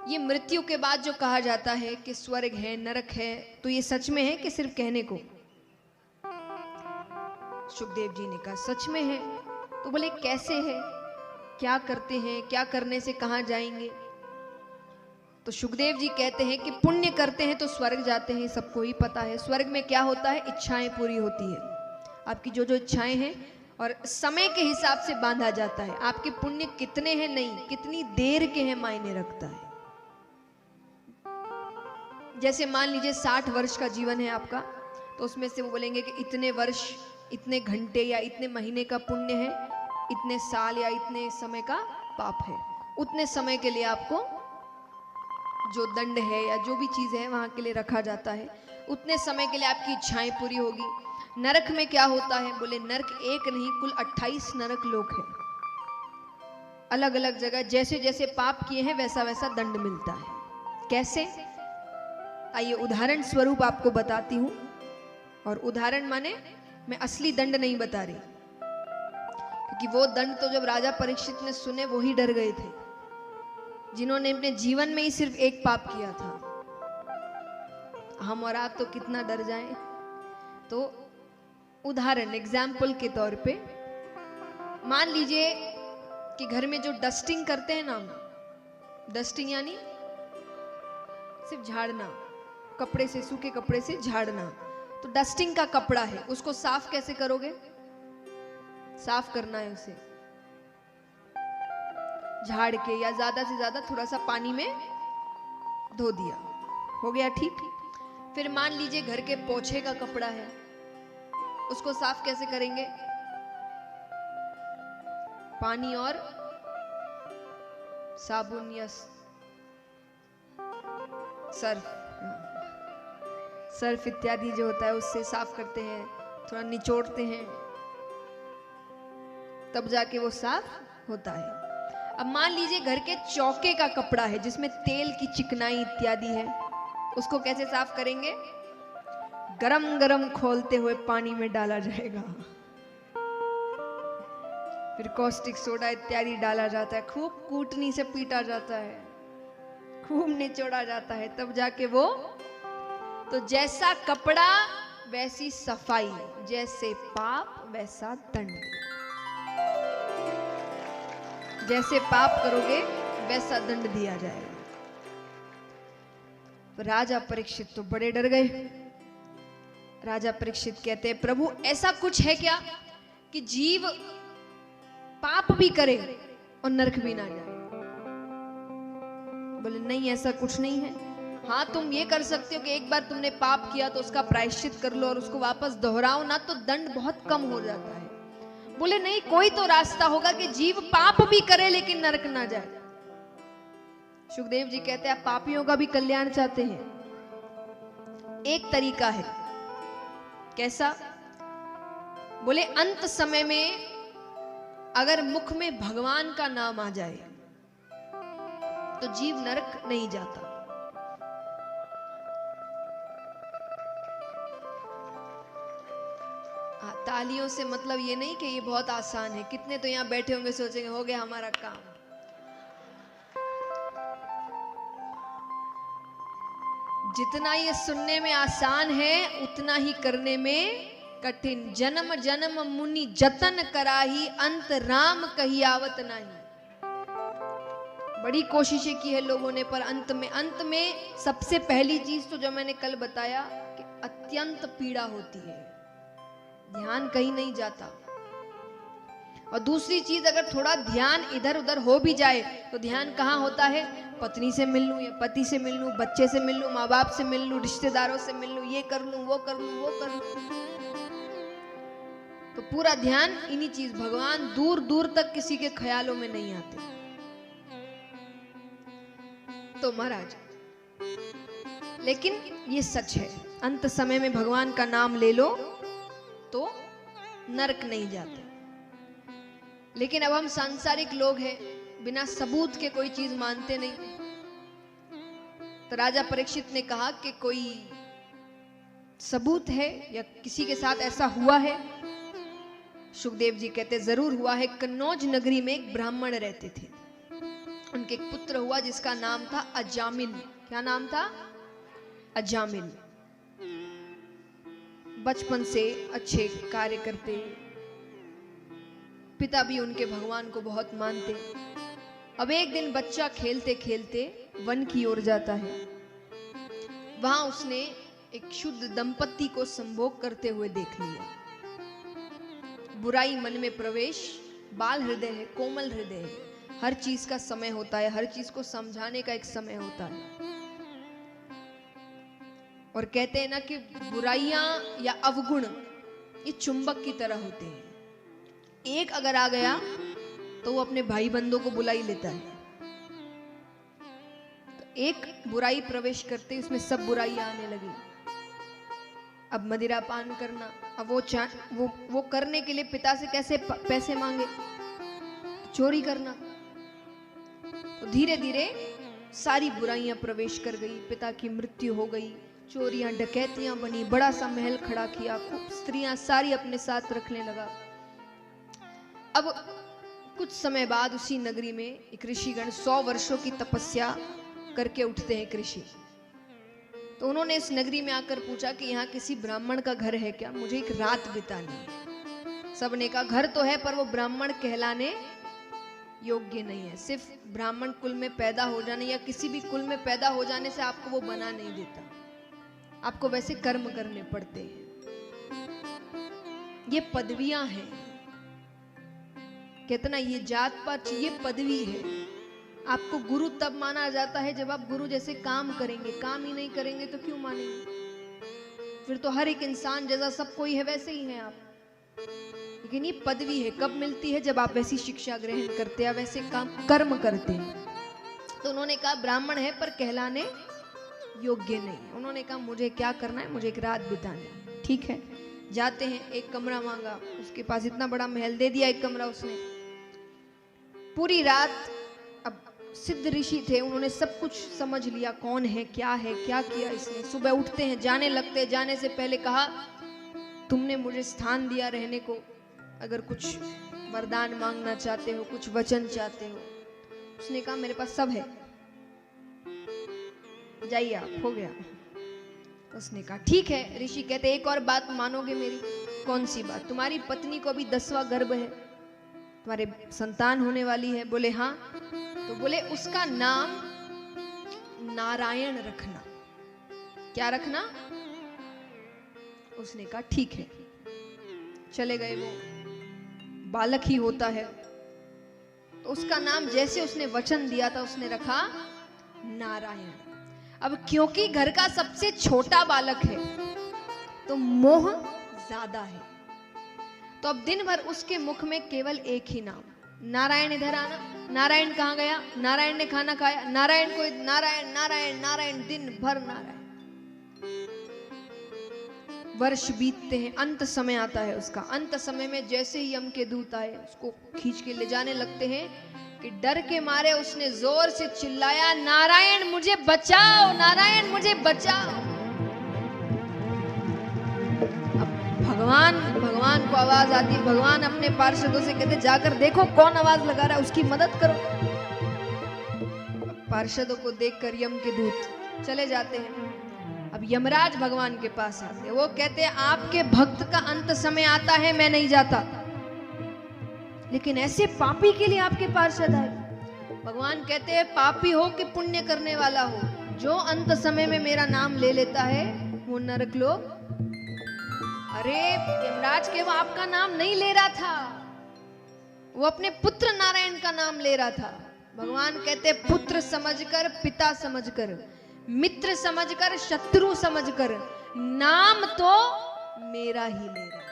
ये मृत्यु के बाद जो कहा जाता है कि स्वर्ग है, नरक है, तो ये सच में है कि सिर्फ कहने को? सुखदेव जी ने कहा सच में है। तो बोले कैसे है, क्या करते हैं, क्या करने से कहां जाएंगे? तो सुखदेव जी कहते हैं कि पुण्य करते हैं तो स्वर्ग जाते हैं, सबको ही पता है। स्वर्ग में क्या होता है, इच्छाएं पूरी होती है, आपकी जो जो इच्छाएं हैं, और समय के हिसाब से बांधा जाता है। आपके पुण्य कितने हैं नहीं, कितनी देर के हैं मायने रखता है। जैसे मान लीजिए 60 वर्ष का जीवन है आपका, तो उसमें से वो बोलेंगे कि इतने वर्ष, इतने घंटे या इतने महीने का पुण्य है, इतने साल या इतने समय का पाप है। उतने समय के लिए आपको जो दंड है या जो भी चीज है वहां के लिए रखा जाता है। उतने समय के लिए आपकी इच्छाएं पूरी होगी। नरक में क्या होता है, बोले नरक एक नहीं, कुल 28 नरक लोक है, अलग अलग जगह। जैसे जैसे पाप किए हैं वैसा वैसा दंड मिलता है। कैसे, आइए उदाहरण स्वरूप आपको बताती हूं। और उदाहरण माने मैं असली दंड नहीं बता रही, क्योंकि वो दंड तो जब राजा परीक्षित ने सुने वो ही डर गए थे, जिन्होंने अपने जीवन में ही सिर्फ एक पाप किया था। हम और आप तो कितना डर जाएं। तो उदाहरण, एग्जाम्पल के तौर पे मान लीजिए कि घर में जो डस्टिंग करते हैं ना, डस्टिंग यानी सिर्फ झाड़ना, कपड़े से, सूखे कपड़े से झाड़ना। तो डस्टिंग का कपड़ा है, उसको साफ कैसे करोगे? साफ करना है उसे झाड़ के, या ज्यादा से ज्यादा थोड़ा सा पानी में धो दिया, हो गया ठीक। फिर मान लीजिए घर के पोछे का कपड़ा है, उसको साफ कैसे करेंगे? पानी और साबुन या सर्फ इत्यादि जो होता है उससे साफ करते हैं, थोड़ा निचोड़ते हैं, तब जाके वो साफ होता है। अब मान लीजिए घर के चौके का कपड़ा है जिसमें तेल की चिकनाई इत्यादि है, उसको कैसे साफ करेंगे? गरम गरम खोलते हुए पानी में डाला जाएगा, फिर कॉस्टिक सोडा इत्यादि डाला जाता है, खूब कूटनी से पीटा जाता है, खूब निचोड़ा जाता है, तब जाके वो। तो जैसा कपड़ा वैसी सफाई, जैसे पाप वैसा दंड। जैसे पाप करोगे वैसा दंड दिया जाएगा। राजा परीक्षित तो बड़े डर गए। राजा परीक्षित कहते हैं, प्रभु ऐसा कुछ है क्या कि जीव पाप भी करे और नरक भी ना जाए? बोले नहीं, ऐसा कुछ नहीं है। हाँ, तुम ये कर सकते हो कि एक बार तुमने पाप किया तो उसका प्रायश्चित कर लो और उसको वापस दोहराओ ना, तो दंड बहुत कम हो जाता है। बोले नहीं, कोई तो रास्ता होगा कि जीव पाप भी करे लेकिन नरक ना जाए। सुखदेव जी कहते हैं, आप पापियों का भी कल्याण चाहते हैं? एक तरीका है। कैसा? बोले अंत समय में अगर मुख में भगवान का नाम आ जाए तो जीव नरक नहीं जाता। तालियों से मतलब ये नहीं कि ये बहुत आसान है। कितने तो यहां बैठे होंगे सोचेंगे हो गया हमारा काम। जितना ये सुनने में आसान है उतना ही करने में कठिन। जन्म जन्म मुनि जतन कराही, अंत राम कही आवत नहीं। बड़ी कोशिशें की है लोगों ने, पर अंत में सबसे पहली चीज तो जो मैंने कल बताया कि अत्यंत पीड़ा होती है, ध्यान कहीं नहीं जाता। और दूसरी चीज, अगर थोड़ा ध्यान इधर उधर हो भी जाए तो ध्यान कहाँ होता है? पत्नी से मिल लूं या पति से मिल लूं, बच्चे से मिल लूं, माँ बाप से मिल लूं, रिश्तेदारों से मिल लूं, ये कर लूं, वो कर लूं, वो कर लूं। तो पूरा ध्यान इन्हीं चीज, भगवान दूर दूर तक किसी के ख्यालों में नहीं आते। तो महाराज, लेकिन ये सच है, अंत समय में भगवान का नाम ले लो तो नरक नहीं जाते। लेकिन अब हम सांसारिक लोग हैं, बिना सबूत के कोई चीज मानते नहीं। तो राजा परीक्षित ने कहा कि कोई सबूत है या किसी के साथ ऐसा हुआ है? सुखदेव जी कहते जरूर हुआ है। कन्नौज नगरी में एक ब्राह्मण रहते थे उनके एक पुत्र हुआ जिसका नाम था अजामिल। क्या नाम था? अजामिल। बचपन से अच्छे कार्य करते, पिता भी उनके भगवान को बहुत मानते। अब एक दिन बच्चा खेलते खेलते वन की ओर जाता है। वहां उसने एक शुद्ध दंपत्ति को संभोग करते हुए देख लिया। बुराई मन में प्रवेश, बाल हृदय है, कोमल हृदय है, हर चीज का समय होता है, हर चीज को समझाने का एक समय होता है। और कहते हैं ना कि बुराइयां या अवगुण ये चुंबक की तरह होते हैं। एक अगर आ गया तो वो अपने भाई बंधों को बुला ही लेता है। तो एक बुराई प्रवेश करते उसमें सब बुराइयां आने लगी। अब मदिरा पान करना, अब वो करने के लिए पिता से कैसे पैसे मांगे? चोरी करना। तो धीरे धीरे सारी बुराइयां प्रवेश कर गई। पिता की मृत्यु हो गई, चोरियां डकैतियां बनी, बड़ा सा महल खड़ा किया, खूब स्त्रियां सारी अपने साथ रखने लगा। अब कुछ समय बाद उसी नगरी में एक ऋषिगण 100 वर्षों की तपस्या करके उठते हैं, ऋषि। तो उन्होंने इस नगरी में आकर पूछा कि यहाँ किसी ब्राह्मण का घर है क्या? मुझे एक रात बितानी है। सबने कहा घर तो है पर वो ब्राह्मण कहलाने योग्य नहीं है। सिर्फ ब्राह्मण कुल में पैदा हो जाने या किसी भी कुल में पैदा हो जाने से आपको वो बना नहीं देता, आपको वैसे कर्म करने पड़ते हैं। ये पदवियां हैं। कितना ये जात पात, ये पदवी है। आपको गुरु तब माना जाता है जब आप गुरु जैसे काम करेंगे। काम ही नहीं करेंगे तो क्यों मानेंगे? फिर तो हर एक इंसान जैसा सब कोई है वैसे ही है आप। लेकिन ये पदवी है, कब मिलती है? जब आप वैसी शिक्षा ग्रहण करते हैं, वैसे काम कर्म करते हैं। तो उन्होंने कहा ब्राह्मण है पर कहलाने योग्य नहीं। उन्होंने कहा मुझे क्या करना है? मुझे एक रात बितानी है। ठीक है, जाते हैं, एक कमरा मांगा। उसके पास इतना बड़ा महल, दे दिया एक कमरा उसने। पूरी रात, अब सिद्ध ऋषि थे, उन्होंने सब कुछ समझ लिया, कौन है, क्या किया इसने। सुबह उठते हैं, जाने लगते। जाने से पहले कहा तुमने मुझे स्थान दिया रहने को, अगर कुछ वरदान मांगना चाहते हो, कुछ वचन चाहते हो। उसने कहा मेरे पास सब है, जाइए आप, हो गया। उसने कहा ठीक है। ऋषि कहते एक और बात मानोगे मेरी? कौन सी बात? तुम्हारी पत्नी को अभी 10वां गर्भ है, तुम्हारे संतान होने वाली है। बोले हाँ। तो बोले उसका नाम नारायण रखना। क्या रखना? उसने कहा ठीक है। चले गए। वो बालक ही होता है, तो उसका नाम जैसे उसने वचन दिया था उसने रखा नारायण। अब क्योंकि घर का सबसे छोटा बालक है तो मोह ज्यादा है, तो अब दिन भर उसके मुख में केवल एक ही नाम, नारायण। इधर आना, नारायण कहाँ गया? नारायण ने खाना खाया, नारायण को नारायण नारायण नारायण, दिन भर नारायण। वर्ष बीतते हैं, अंत समय आता है उसका। अंत समय में जैसे ही यम के दूत आए, उसको खींच के ले जाने लगते हैं कि डर के मारे उसने जोर से चिल्लाया नारायण मुझे बचाओ, नारायण मुझे बचाओ। अब भगवान को आवाज आती है। भगवान अपने पार्षदों से कहते जाकर देखो कौन आवाज लगा रहा है, उसकी मदद करो। पार्षदों को देखकर यम के दूत चले जाते हैं। अब यमराज भगवान के पास आते हैं। वो कहते हैं आपके भक्त का अंत समय आता है, मैं नहीं जाता, लेकिन ऐसे पापी के लिए आपके पार्षद आए। भगवान कहते हैं पापी हो कि पुण्य करने वाला हो, जो अंत समय में मेरा नाम ले लेता है वो नरक लोग। अरे यमराज के वो आपका नाम नहीं ले रहा था, वो अपने पुत्र नारायण का नाम ले रहा था। भगवान कहते पुत्र समझकर, पिता समझकर, मित्र समझकर, शत्रु समझकर, नाम तो मेरा ही ले रहा है।